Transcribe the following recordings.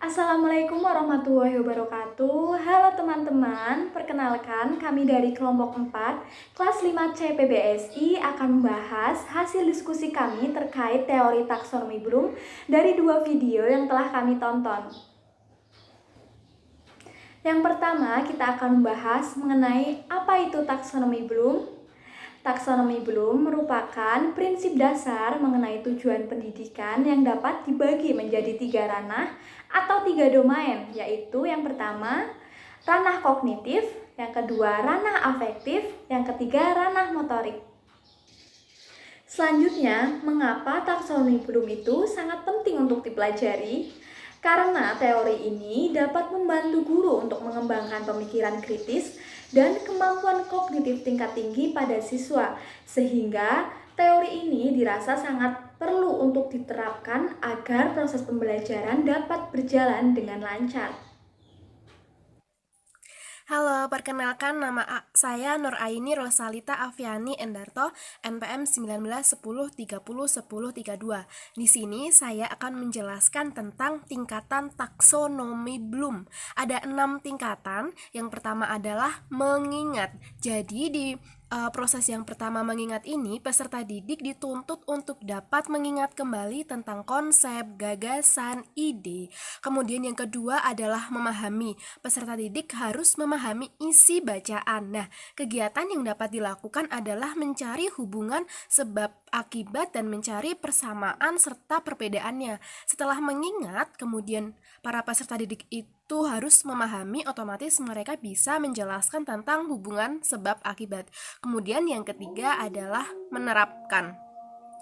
Assalamualaikum warahmatullahi wabarakatuh. Halo teman-teman, perkenalkan kami dari kelompok 4 kelas 5C PBSI akan membahas hasil diskusi kami terkait teori taksonomi Bloom dari dua video yang telah kami tonton. Yang pertama, kita akan membahas mengenai apa itu taksonomi Bloom. Taksonomi Bloom merupakan prinsip dasar mengenai tujuan pendidikan yang dapat dibagi menjadi 3 ranah atau 3 domain, yaitu yang pertama, ranah kognitif, yang kedua, ranah afektif, yang ketiga, ranah motorik. Selanjutnya, mengapa taksonomi Bloom itu sangat penting untuk dipelajari? Karena teori ini dapat membantu guru untuk mengembangkan pemikiran kritis dan kemampuan kognitif tingkat tinggi pada siswa, sehingga teori ini dirasa sangat perlu untuk diterapkan agar proses pembelajaran dapat berjalan dengan lancar. Halo, perkenalkan nama saya Nur Aini Rosalita Aviani Endarto, NPM 1910301032. Di sini saya akan menjelaskan tentang tingkatan taksonomi Bloom. Ada 6 tingkatan. Yang pertama adalah mengingat. Jadi di proses yang pertama mengingat ini, peserta didik dituntut untuk dapat mengingat kembali tentang konsep, gagasan, ide. Kemudian yang kedua adalah memahami. Peserta didik harus memahami isi bacaan. Nah, kegiatan yang dapat dilakukan adalah mencari hubungan sebab akibat dan mencari persamaan serta perbedaannya. Setelah mengingat, kemudian para peserta didik itu harus memahami, otomatis mereka bisa menjelaskan tentang hubungan sebab akibat. Kemudian yang ketiga adalah menerapkan.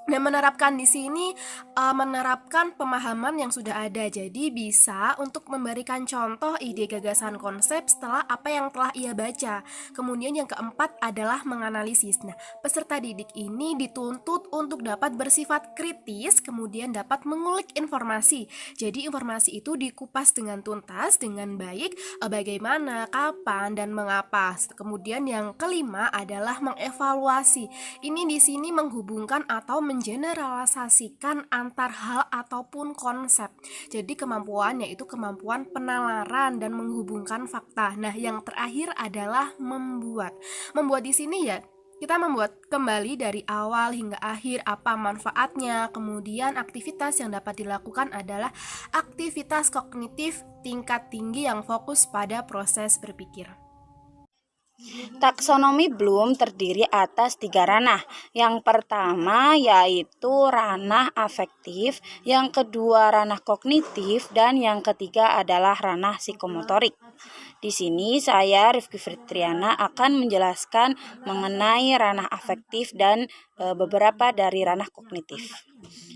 Nah, menerapkan di sini menerapkan pemahaman yang sudah ada. Jadi bisa untuk memberikan contoh ide gagasan konsep setelah apa yang telah ia baca. Kemudian yang keempat adalah menganalisis. Nah, peserta didik ini dituntut untuk dapat bersifat kritis, kemudian dapat mengulik informasi. Jadi informasi itu dikupas dengan tuntas, dengan baik, bagaimana, kapan, dan mengapa. Kemudian yang kelima adalah mengevaluasi. Ini di sini menghubungkan atau mengeneralisasikan antar hal ataupun konsep. Jadi kemampuannya itu kemampuan penalaran dan menghubungkan fakta. Nah, yang terakhir adalah membuat. Membuat di sini ya kita membuat kembali dari awal hingga akhir apa manfaatnya. Kemudian aktivitas yang dapat dilakukan adalah aktivitas kognitif tingkat tinggi yang fokus pada proses berpikir. Taksonomi Bloom terdiri atas 3 ranah. Yang pertama yaitu ranah afektif, yang kedua ranah kognitif, dan yang ketiga adalah ranah psikomotorik. Di sini saya Rifki Fitriana akan menjelaskan mengenai ranah afektif dan beberapa dari ranah kognitif.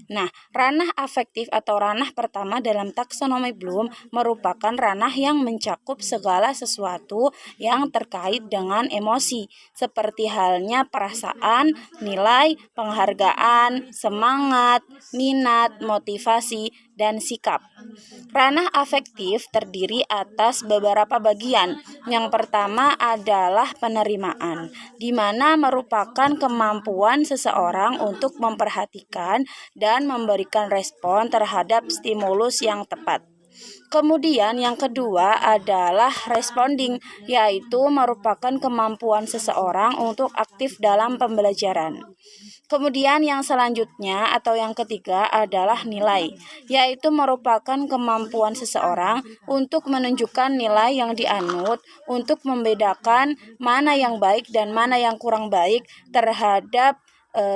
Nah, ranah afektif atau ranah pertama dalam taksonomi Bloom merupakan ranah yang mencakup segala sesuatu yang terkait dengan emosi, seperti halnya perasaan, nilai, penghargaan, semangat, minat, motivasi, dan sikap. Ranah afektif terdiri atas beberapa bagian. Yang pertama adalah penerimaan, di mana merupakan kemampuan seseorang untuk memperhatikan dan memberikan respon terhadap stimulus yang tepat. Kemudian yang kedua adalah responding, yaitu merupakan kemampuan seseorang untuk aktif dalam pembelajaran. Kemudian yang selanjutnya atau yang ketiga adalah nilai, yaitu merupakan kemampuan seseorang untuk menunjukkan nilai yang dianut untuk membedakan mana yang baik dan mana yang kurang baik terhadap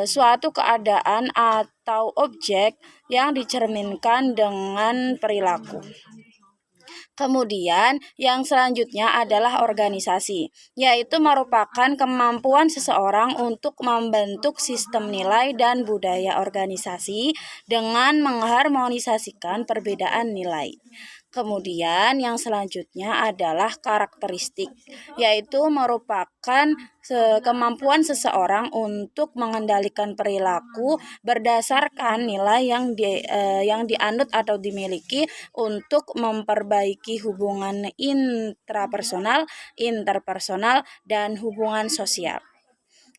suatu keadaan atau objek yang dicerminkan dengan perilaku. Kemudian yang selanjutnya adalah organisasi, yaitu merupakan kemampuan seseorang untuk membentuk sistem nilai dan budaya organisasi dengan mengharmonisasikan perbedaan nilai. Kemudian yang selanjutnya adalah karakteristik, yaitu merupakan kemampuan seseorang untuk mengendalikan perilaku berdasarkan nilai yang dianut atau dimiliki untuk memperbaiki hubungan intrapersonal, interpersonal, dan hubungan sosial.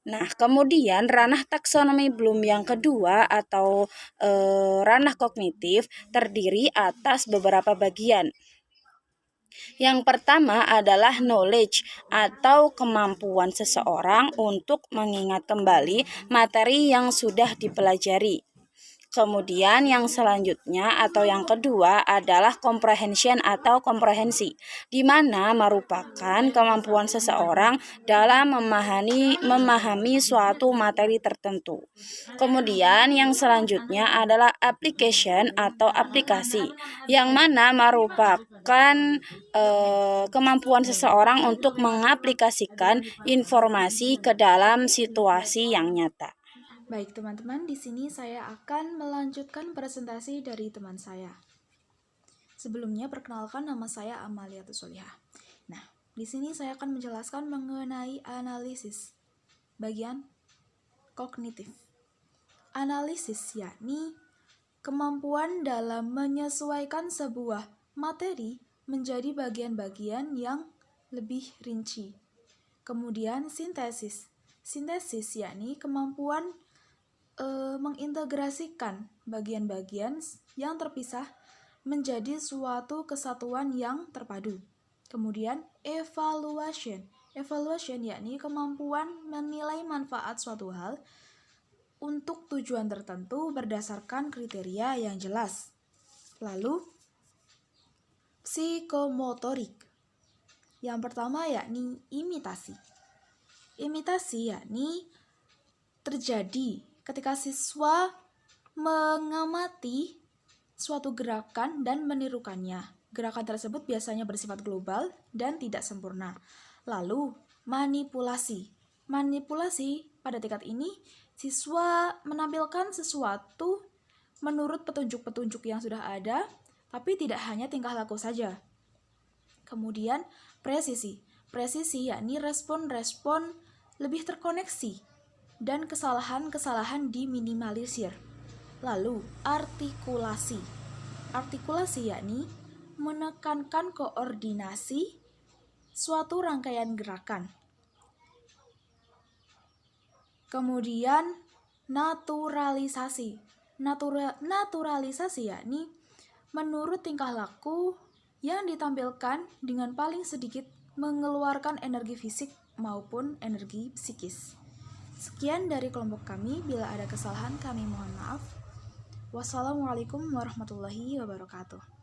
Nah, kemudian ranah taksonomi Bloom yang kedua atau ranah kognitif terdiri atas beberapa bagian. Yang pertama adalah knowledge atau kemampuan seseorang untuk mengingat kembali materi yang sudah dipelajari. Kemudian yang selanjutnya atau yang kedua adalah comprehension atau komprehensi, di mana merupakan kemampuan seseorang dalam memahami suatu materi tertentu. Kemudian yang selanjutnya adalah application atau aplikasi, yang mana merupakan kemampuan seseorang untuk mengaplikasikan informasi ke dalam situasi yang nyata. Baik teman-teman, di sini saya akan melanjutkan presentasi dari teman saya. Sebelumnya perkenalkan, nama saya Amaliatus Solihah. Nah, di sini saya akan menjelaskan mengenai analisis bagian kognitif. Analisis yakni kemampuan dalam menyesuaikan sebuah materi menjadi bagian-bagian yang lebih rinci. Kemudian sintesis. Sintesis yakni kemampuan mengintegrasikan bagian-bagian yang terpisah menjadi suatu kesatuan yang terpadu. Kemudian evaluation. Evaluation yakni kemampuan menilai manfaat suatu hal untuk tujuan tertentu berdasarkan kriteria yang jelas. Lalu psikomotorik. Yang pertama yakni imitasi. Imitasi yakni terjadi ketika siswa mengamati suatu gerakan dan menirukannya. Gerakan tersebut biasanya bersifat global dan tidak sempurna. Lalu, manipulasi. Manipulasi pada tingkat ini, siswa menampilkan sesuatu menurut petunjuk-petunjuk yang sudah ada, tapi tidak hanya tingkah laku saja. Kemudian, presisi. Presisi yakni respon-respon lebih terkoneksi dan kesalahan-kesalahan diminimalisir. Lalu, artikulasi. Artikulasi yakni menekankan koordinasi suatu rangkaian gerakan. Kemudian, naturalisasi. Naturalisasi yakni menurut tingkah laku yang ditampilkan dengan paling sedikit mengeluarkan energi fisik maupun energi psikis. Sekian dari kelompok kami, bila ada kesalahan kami mohon maaf. Wassalamualaikum warahmatullahi wabarakatuh.